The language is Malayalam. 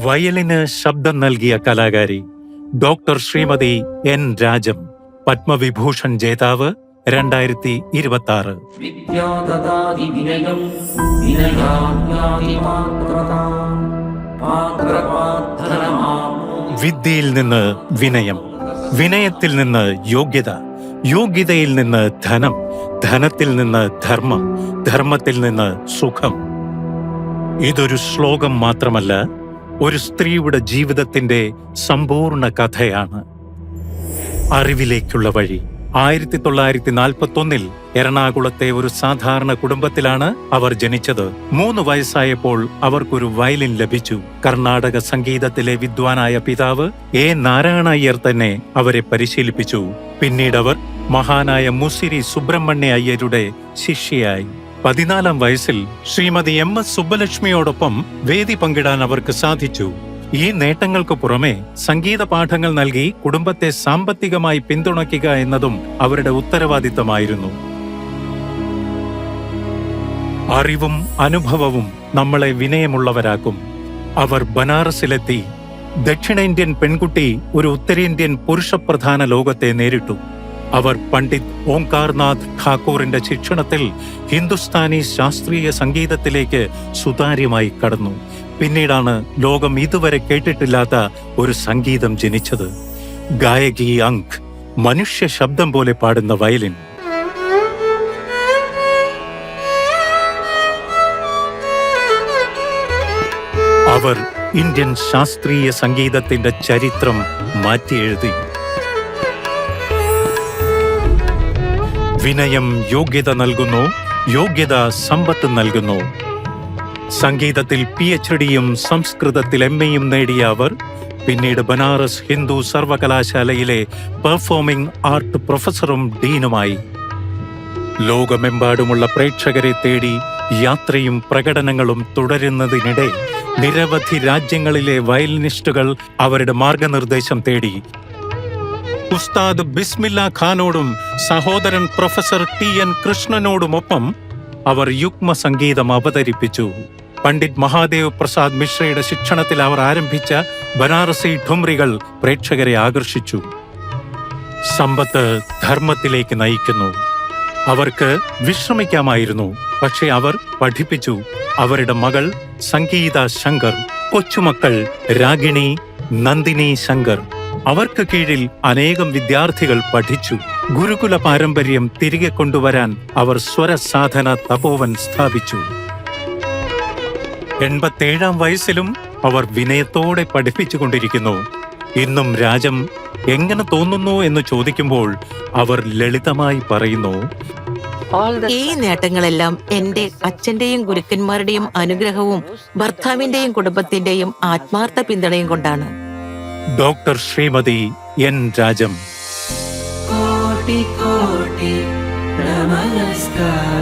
വയലിന് ശബ്ദം നൽകിയ കലാകാരി ഡോക്ടർ ശ്രീമതി എൻ രാജം, പത്മവിഭൂഷൺ ജേതാവ് 2026. വിദ്യയിൽ നിന്ന് വിനയം, വിനയത്തിൽ നിന്ന് യോഗ്യത, യോഗ്യതയിൽ നിന്ന് ധനം, ധനത്തിൽ നിന്ന് ധർമ്മം, ധർമ്മത്തിൽ നിന്ന് സുഖം. ഇതൊരു ശ്ലോകം മാത്രമല്ല, ഒരു സ്ത്രീയുടെ ജീവിതത്തിന്റെ സമ്പൂർണ്ണ കഥയാണ്. അറിവിലേക്കുള്ള വഴി. 1941 എറണാകുളത്തെ ഒരു സാധാരണ കുടുംബത്തിലാണ് അവർ ജനിച്ചത്. 3 വയസ്സായപ്പോൾ അവർക്കൊരു വയലിൻ ലഭിച്ചു. കർണാടക സംഗീതത്തിലെ വിദ്വാനായ പിതാവ് എ നാരായണ അയ്യർ തന്നെ അവരെ പരിശീലിപ്പിച്ചു. പിന്നീടവർ മഹാനായ മുസിരി സുബ്രഹ്മണ്യ അയ്യരുടെ ശിഷ്യയായി. 14-ാം വയസ്സിൽ ശ്രീമതി MS സുബ്ബലക്ഷ്മിയോടൊപ്പം വേദി പങ്കിടാൻ അവർക്ക് സാധിച്ചു. ഈ നേട്ടങ്ങൾക്ക് പുറമെ സംഗീത പാഠങ്ങൾ നൽകി കുടുംബത്തെ സാമ്പത്തികമായി പിന്തുണയ്ക്കുക എന്നതും അവരുടെ ഉത്തരവാദിത്തമായിരുന്നു. അറിവും അനുഭവവും നമ്മളെ വിനയമുള്ളവരാക്കും. അവർ ബനാറസിലെത്തി. ദക്ഷിണേന്ത്യൻ പെൺകുട്ടി ഒരു ഉത്തരേന്ത്യൻ പുരുഷപ്രധാന ലോകത്തെ നേരിട്ടു. അവർ പണ്ഡിറ്റ് ഓംകാർനാഥ് ഠാക്കൂറിന്റെ ശിക്ഷണത്തിൽ ഹിന്ദുസ്ഥാനി ശാസ്ത്രീയ സംഗീതത്തിലേക്ക് സുതാര്യമായി കടന്നു. പിന്നീടാണ് ലോകം ഇതുവരെ കേട്ടിട്ടില്ലാത്ത ഒരു സംഗീതം ജനിച്ചത്. ഗായകി അങ്ക്, മനുഷ്യ ശബ്ദം പോലെ പാടുന്ന വയലിൻ. അവർ ഇന്ത്യൻ ശാസ്ത്രീയ സംഗീതത്തിന്റെ ചരിത്രം മാറ്റിയെഴുതി. വിനയം യോഗ്യത നൽകുന്നു, യോഗ്യത സമ്പത്ത് നൽകുന്നു. സംഗീതത്തിൽ PhD-യും സംസ്കൃതത്തിൽ MA-യും നേടിയ അവർ പിന്നീട് ബനാറസ് ഹിന്ദു സർവകലാശാലയിലെ പെർഫോമിംഗ് ആർട്ട് പ്രൊഫസറും ഡീനുമായി. ലോകമെമ്പാടുമുള്ള പ്രേക്ഷകരെ തേടി യാത്രയും പ്രകടനങ്ങളും തുടരുന്നതിനിടെ നിരവധി രാജ്യങ്ങളിലെ വയലിനിസ്റ്റുകൾ അവരുടെ മാർഗനിർദ്ദേശം തേടി. ഉസ്താദ് ബിസ്മില്ല ഖാനോടും സഹോദരൻ പ്രൊഫസർ TN കൃഷ്ണനോടുമൊപ്പം അവർ യുഗ്മ സംഗീതം അവതരിപ്പിച്ചു. പണ്ഡിറ്റ് മഹാദേവ് പ്രസാദ് മിശ്രയുടെ ശിക്ഷണത്തിൽ അവർ ആരംഭിച്ച ബനാറസി ഠുംറികൾ പ്രേക്ഷകരെ ആകർഷിച്ചു. സമ്പത്ത് ധർമ്മത്തിലേക്ക് നയിക്കുന്നു. അവർക്ക് വിശ്രമിക്കാമായിരുന്നു, പക്ഷെ അവർ പഠിപ്പിച്ചു. അവരുടെ മകൾ സംഗീത ശങ്കർ, കൊച്ചുമക്കൾ രാഗിണി, നന്ദിനി ശങ്കർ. അവർക്ക് കീഴിൽ അനേകം വിദ്യാർത്ഥികൾ പഠിച്ചു. ഗുരുകുല പാരമ്പര്യം തിരികെ കൊണ്ടുവരാൻ അവർ സ്വരസാധന തപോവൻ സ്ഥാപിച്ചു. 87-ാം വയസ്സിലും അവർ വിനയത്തോടെ പഠിപ്പിച്ചുകൊണ്ടിരിക്കുന്നു. ഇന്നും രാജം എങ്ങനെ തോന്നുന്നു എന്ന് ചോദിക്കുമ്പോൾ അവർ ലളിതമായി പറയുന്നു, ഈ നേട്ടങ്ങളെല്ലാം എന്റെ അച്ഛന്റെയും ഗുരുക്കന്മാരുടെയും അനുഗ്രഹവും ഭർത്താവിന്റെയും കുടുംബത്തിന്റെയും ആത്മാർത്ഥ പിന്തുണയും കൊണ്ടാണ്. Doctor Shrimati N Rajam. കോടി കോടി നമസ്കാരം.